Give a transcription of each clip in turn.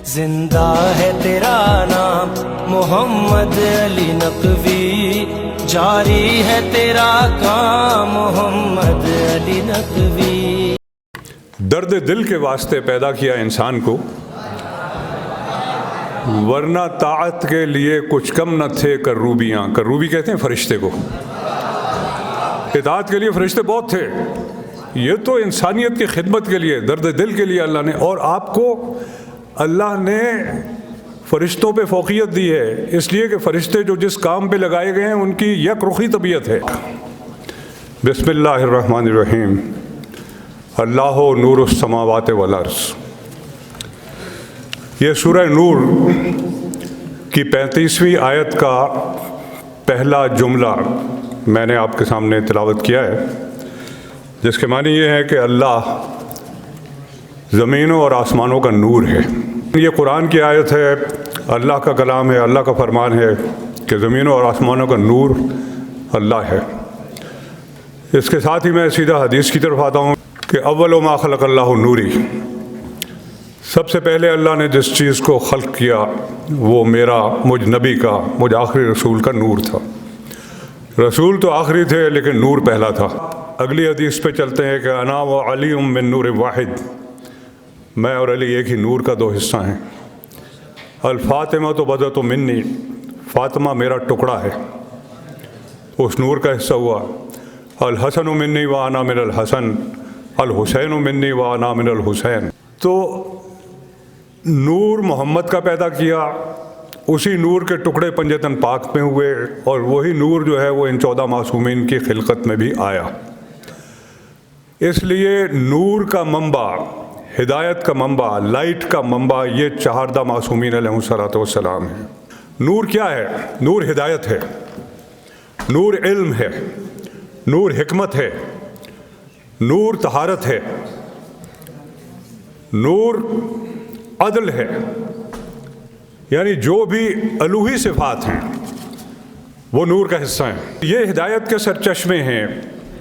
زندہ ہے تیرا نام محمد علی نقوی، جاری ہے تیرا کام محمد علی نقوی۔ درد دل کے واسطے پیدا کیا انسان کو، ورنہ طاعت کے لیے کچھ کم نہ تھے کروبیاں۔ کروبی کہتے ہیں فرشتے کو، اطاعت کے لیے فرشتے بہت تھے، یہ تو انسانیت کی خدمت کے لیے، درد دل کے لیے اللہ نے، اور آپ کو اللہ نے فرشتوں پہ فوقیت دی ہے، اس لیے کہ فرشتے جو جس کام پہ لگائے گئے ہیں ان کی یک رخی طبیعت ہے۔ بسم اللہ الرحمن الرحیم۔ اللہ نور السماوات والارض، یہ سورہ نور کی 35ویں آیت کا پہلا جملہ میں نے آپ کے سامنے تلاوت کیا ہے، جس کے معنی یہ ہے کہ اللہ زمینوں اور آسمانوں کا نور ہے۔ یہ قرآن کی آیت ہے، اللہ کا کلام ہے، اللہ کا فرمان ہے کہ زمینوں اور آسمانوں کا نور اللہ ہے۔ اس کے ساتھ ہی میں سیدھا حدیث کی طرف آتا ہوں کہ اول ما خلق اللہ نوری، سب سے پہلے اللہ نے جس چیز کو خلق کیا وہ میرا، مجھ نبی کا، مجھ آخری رسول کا نور تھا۔ رسول تو آخری تھے لیکن نور پہلا تھا۔ اگلی حدیث پہ چلتے ہیں کہ انا و علی من نور واحد، میں اور علی ایک ہی نور کا دو حصہ ہیں۔ الفاطمہ تو بضعۃ منی، فاطمہ میرا ٹکڑا ہے، اس نور کا حصہ ہوا۔ الحسن منی و انا من الحسن، الحسین منی و انا من الحسین۔ تو نور محمد کا پیدا کیا، اسی نور کے ٹکڑے پنجتن پاک میں ہوئے، اور وہی نور جو ہے وہ ان 14 معصومین کی خلقت میں بھی آیا۔ اس لیے نور کا منبع، ہدایت کا منبع، لائٹ کا منبع یہ 14 معصومین علیہ السلام ہیں۔ نور کیا ہے؟ نور ہدایت ہے، نور علم ہے، نور حکمت ہے، نور طہارت ہے، نور عدل ہے، یعنی جو بھی الوہی صفات ہیں وہ نور کا حصہ ہیں۔ یہ ہدایت کے سرچشمے ہیں،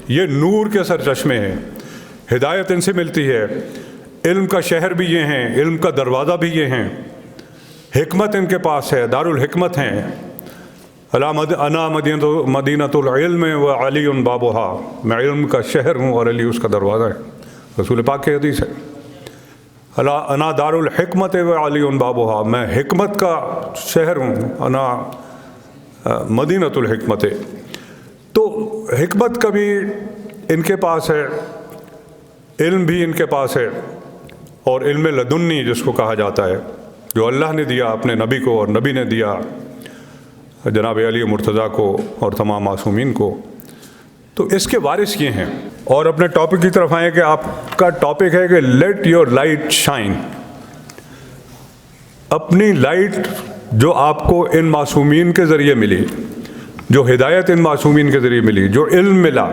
یہ نور کے سرچشمے ہیں، ہدایت ان سے ملتی ہے۔ علم کا شہر بھی یہ ہیں، علم کا دروازہ بھی یہ ہیں، حکمت ان کے پاس ہے، دارالحکمت ہیں۔ انا مدینۃ العلم و علی بابھا، میں علم کا شہر ہوں اور علی اس کا دروازہ ہے، رسول پاک کی حدیث ہے۔ انا دار الحکمت و علی بابھا، میں حکمت کا شہر ہوں، انا مدینۃ الحکمت۔ تو حکمت کا بھی ان کے پاس ہے، علم بھی ان کے پاس ہے، اور علم لدنی جس کو کہا جاتا ہے، جو اللہ نے دیا اپنے نبی کو، اور نبی نے دیا جناب علی مرتضیٰ کو اور تمام معصومین کو۔ تو اس کے وارث یہ ہیں۔ اور اپنے ٹاپک کی طرف آئیں کہ آپ کا ٹاپک ہے کہ لیٹ یور لائٹ شائن، اپنی لائٹ جو آپ کو ان معصومین کے ذریعے ملی، جو ہدایت ان معصومین کے ذریعے ملی، جو علم ملا،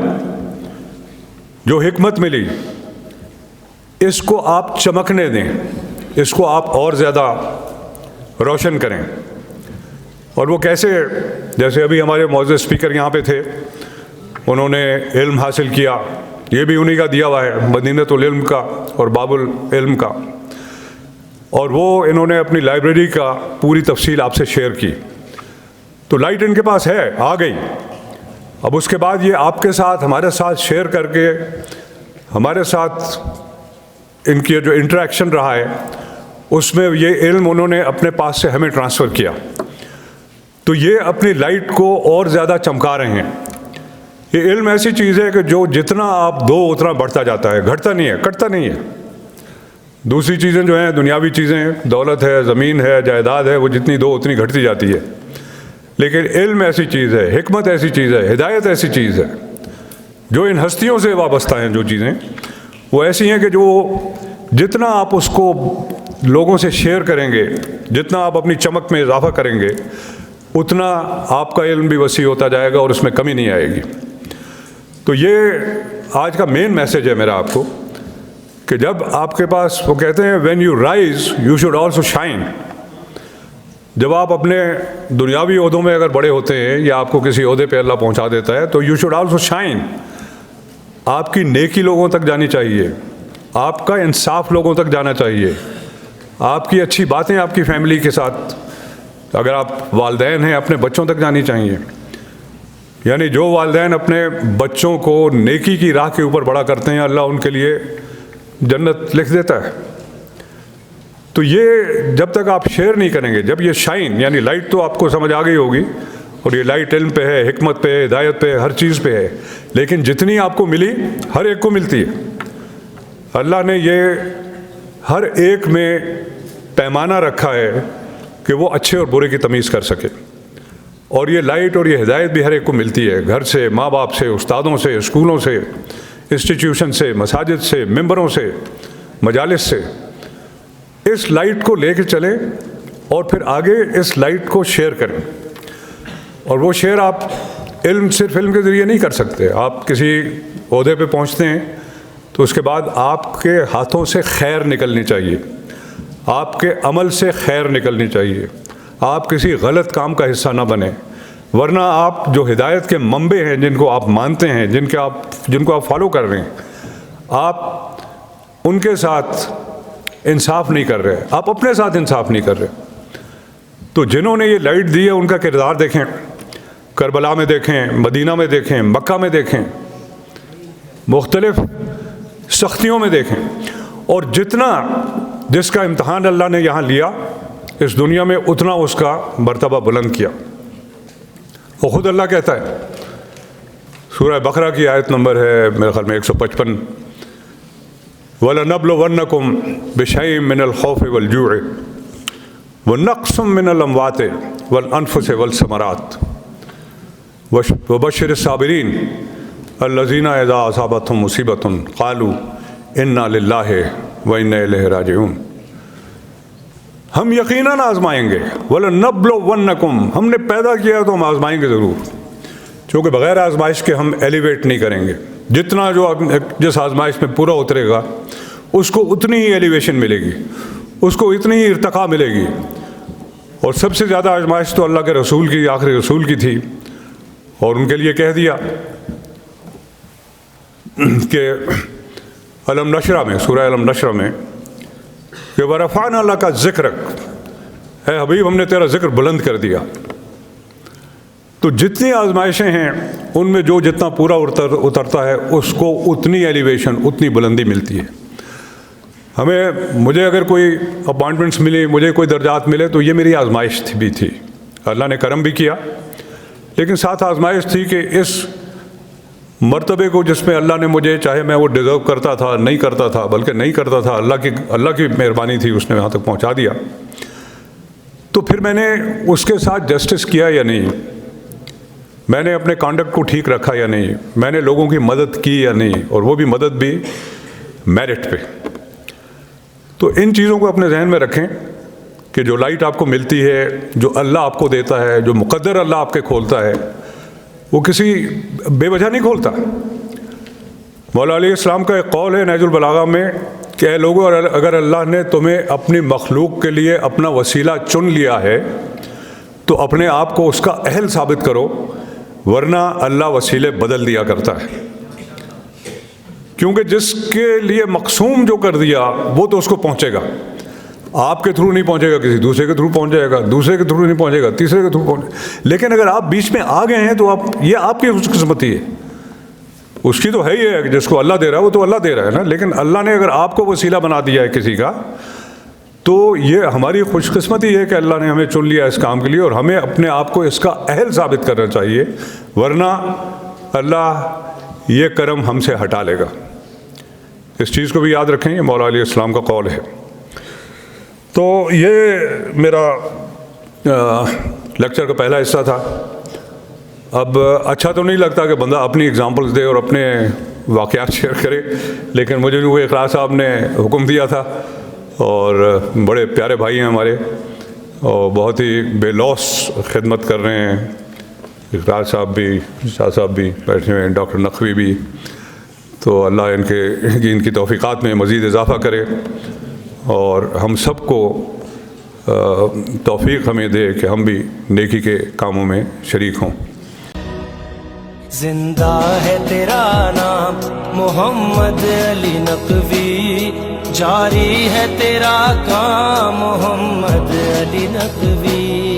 جو حکمت ملی، اس کو آپ چمکنے دیں، اس کو آپ اور زیادہ روشن کریں۔ اور وہ کیسے؟ جیسے ابھی ہمارے معزز اسپیکر یہاں پہ تھے، انہوں نے علم حاصل کیا، یہ بھی انہی کا دیا ہوا ہے، مدینۃ العلم کا اور باب العلم کا، اور وہ انہوں نے اپنی لائبریری کا پوری تفصیل آپ سے شیئر کی۔ تو لائٹ ان کے پاس ہے، آ گئی۔ اب اس کے بعد یہ آپ کے ساتھ، ہمارے ساتھ شیئر کر کے، ہمارے ساتھ ان کی جو انٹریکشن رہا ہے اس میں یہ علم انہوں نے اپنے پاس سے ہمیں ٹرانسفر کیا، تو یہ اپنی لائٹ کو اور زیادہ چمکا رہے ہیں۔ یہ علم ایسی چیز ہے کہ جو جتنا آپ دو اتنا بڑھتا جاتا ہے، گھٹتا نہیں ہے، کٹتا نہیں ہے۔ دوسری چیزیں جو ہیں، دنیاوی چیزیں، دولت ہے، زمین ہے، جائیداد ہے، وہ جتنی دو اتنی گھٹتی جاتی ہے، لیکن علم ایسی چیز ہے، حکمت ایسی چیز ہے، ہدایت ایسی چیز ہے، جو ان ہستیوں سے وابستہ ہیں، جو چیزیں وہ ایسی ہیں کہ جو جتنا آپ اس کو لوگوں سے شیئر کریں گے، جتنا آپ اپنی چمک میں اضافہ کریں گے، اتنا آپ کا علم بھی وسیع ہوتا جائے گا اور اس میں کمی نہیں آئے گی۔ تو یہ آج کا مین میسیج ہے میرا آپ کو، کہ جب آپ کے پاس، وہ کہتے ہیں when you rise you should also shine, جب آپ اپنے دنیاوی عہدوں میں اگر بڑے ہوتے ہیں یا آپ کو کسی عہدے پہ اللہ پہنچا دیتا ہے تو یو شوڈ آلسو شائن، آپ کی نیکی لوگوں تک جانی چاہیے، آپ کا انصاف لوگوں تک جانا چاہیے، آپ کی اچھی باتیں آپ کی فیملی کے ساتھ، اگر آپ والدین ہیں، اپنے بچوں تک جانی چاہیے. یعنی جو والدین اپنے بچوں کو نیکی کی راہ کے اوپر بڑا کرتے ہیں، اللہ ان کے لیے جنت لکھ دیتا ہے. تو یہ جب تک آپ شیئر نہیں کریں گے، جب یہ شائن یعنی لائٹ تو آپ کو سمجھ آ گئی ہوگی، اور یہ لائٹ علم پہ ہے، حکمت پہ ہے، ہدایت پہ ہے، ہر چیز پہ ہے، لیکن جتنی آپ کو ملی ہر ایک کو ملتی ہے. اللہ نے یہ ہر ایک میں پیمانہ رکھا ہے کہ وہ اچھے اور برے کی تمیز کر سکے. اور یہ لائٹ اور یہ ہدایت بھی ہر ایک کو ملتی ہے، گھر سے، ماں باپ سے، استادوں سے، اسکولوں سے، انسٹیٹیوشن سے، مساجد سے، ممبروں سے، مجالس سے. اس لائٹ کو لے کے چلیں اور پھر آگے اس لائٹ کو شیئر کریں. اور وہ شیئر آپ صرف علم کے ذریعے نہیں کر سکتے. آپ کسی عہدے پہ پہنچتے ہیں تو اس کے بعد آپ کے ہاتھوں سے خیر نکلنی چاہیے، آپ کے عمل سے خیر نکلنی چاہیے، آپ کسی غلط کام کا حصہ نہ بنیں. ورنہ آپ جو ہدایت کے منبع ہیں، جن کو آپ مانتے ہیں، جن کو آپ فالو کر رہے ہیں، آپ ان کے ساتھ انصاف نہیں کر رہے، آپ اپنے ساتھ انصاف نہیں کر رہے. تو جنہوں نے یہ لائٹ دی ہے ان کا کردار دیکھیں، کربلا میں دیکھیں، مدینہ میں دیکھیں، مکہ میں دیکھیں، مختلف سختیوں میں دیکھیں. اور جس کا امتحان اللہ نے یہاں لیا اس دنیا میں، اتنا اس کا مرتبہ بلند کیا. وہ خود اللہ کہتا ہے، سورہ بقرہ کی آیت نمبر ہے میرے خیال میں 155، وَلَنَبْلُوَنَّكُمْ بِشَيْءٍ مِّنَ الْخَوْفِ وَالْجُوعِ وَنَقْصٍ مِّنَ الْأَمْوَاتِ وَالْأَنفُسِ وَالثَّمَرَاتِ وَبَشِّرِ الصَّابِرِينَ الَّذِينَ إِذَا أَصَابَتْهُم مُّصِيبَةٌ قَالُوا إِنَّا لِلَّهِ وَإِنَّا إِلَيْهِ راجعون. ہم یقیناً آزمائیں گے. وَلَنَبْلُوَنَّكُمْ، ہم نے پیدا کیا تو ہم آزمائیں گے ضرور. چونکہ بغیر آزمائش کے ہم ایلیویٹ نہیں کریں گے. جتنا جس آزمائش میں پورا اترے گا اس کو اتنی ہی ایلیویشن ملے گی، اس کو اتنی ہی ارتقاء ملے گی. اور سب سے زیادہ آزمائش تو اللہ کے رسول کی، آخری رسول کی تھی. اور ان کے لیے کہہ دیا کہ علم نشرہ میں، سورہ علم نشرہ میں، کہ وَرَفَعْنَا لَكَ ذِكْرَكَ، اے حبیب ہم نے تیرا ذکر بلند کر دیا. تو جتنی آزمائشیں ہیں ان میں جو جتنا پورا اترتا ہے اس کو اتنی ایلیویشن، اتنی بلندی ملتی ہے. مجھے اگر کوئی اپوائنٹمنٹس ملی، مجھے کوئی درجات ملے تو یہ میری آزمائش بھی تھی. اللہ نے کرم بھی کیا، لیکن ساتھ آزمائش تھی کہ اس مرتبے کو جس میں اللہ نے مجھے، چاہے میں وہ ڈیزرو کرتا تھا نہیں کرتا تھا، بلکہ نہیں کرتا تھا، اللہ کی مہربانی تھی، اس نے وہاں تک پہنچا دیا. تو پھر میں نے اس کے ساتھ جسٹس کیا یا نہیں، میں نے اپنے کانڈکٹ کو ٹھیک رکھا یا نہیں، میں نے لوگوں کی مدد کی یا نہیں، اور وہ بھی مدد بھی میرٹ پہ. تو ان چیزوں کو اپنے ذہن میں رکھیں کہ جو لائٹ آپ کو ملتی ہے، جو اللہ آپ کو دیتا ہے، جو مقدر اللہ آپ کے کھولتا ہے، وہ کسی بے وجہ نہیں کھولتا. مولا علیہ السلام کا ایک قول ہے نہج البلاغہ میں کہ اے لوگوں، اگر اللہ نے تمہیں اپنی مخلوق کے لیے اپنا وسیلہ چن لیا ہے تو اپنے آپ کو اس کا اہل ثابت کرو، ورنہ اللہ وسیلے بدل دیا کرتا ہے. کیونکہ جس کے لیے مقسوم جو کر دیا وہ تو اس کو پہنچے گا. آپ کے تھرو نہیں پہنچے گا، کسی دوسرے کے تھرو پہنچ جائے گا، دوسرے کے تھرو نہیں پہنچے گا، تیسرے کے تھرو پہنچے گا. لیکن اگر آپ بیچ میں آ گئے ہیں تو یہ آپ کی خوش قسمتی ہے. اس کی تو ہے ہی ہے، جس کو اللہ دے رہا ہے وہ تو اللہ دے رہا ہے نا. لیکن اللہ نے اگر آپ کو وسیلہ بنا دیا ہے کسی کا، تو یہ ہماری خوش قسمتی ہے کہ اللہ نے ہمیں چن لیا اس کام کے لیے، اور ہمیں اپنے آپ کو اس کا اہل ثابت کرنا چاہیے، ورنہ اللہ یہ کرم ہم سے ہٹا لے گا. اس چیز کو بھی یاد رکھیں، یہ مولا علیہ السلام کا قول ہے. تو یہ میرا لیکچر کا پہلا حصہ تھا. اب اچھا تو نہیں لگتا کہ بندہ اپنی اگزامپلز دے اور اپنے واقعات شیئر کرے، لیکن مجھے جو اقرار صاحب نے حکم دیا تھا، اور بڑے پیارے بھائی ہیں ہمارے، اور بہت ہی بے لوث خدمت کر رہے ہیں. اقرار صاحب بھی، شاہ صاحب بھی بیٹھے ہوئے ہیں، ڈاکٹر نقوی بھی. تو اللہ ان کی توفیقات میں مزید اضافہ کرے، اور ہم سب کو توفیق ہمیں دے کہ ہم بھی نیکی کے کاموں میں شریک ہوں. زندہ ہے تیرا نام محمد علی نقوی، جاری ہے تیرا کام محمد علی نقوی.